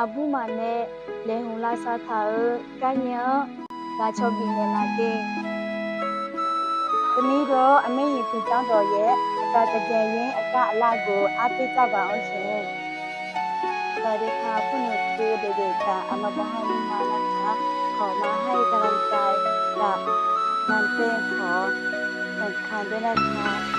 အဘူးမနဲ့လေဟုံလာစားထားကညောလာချောပြီးနေလာတဲ့သမီးတို့အမေရင်ဖူကျောင်းတော်ရဲ့အကတကြံရင်အကအလာကိုအားပေးကြပါအောင်ရှင်สวัสดีค่ะผู้หนูคือเด็กๆจากอัลบั้มนี้มานะคะขอมาให้กำลังใจกับงานเพลงของแข่งขันด้วยนะคะ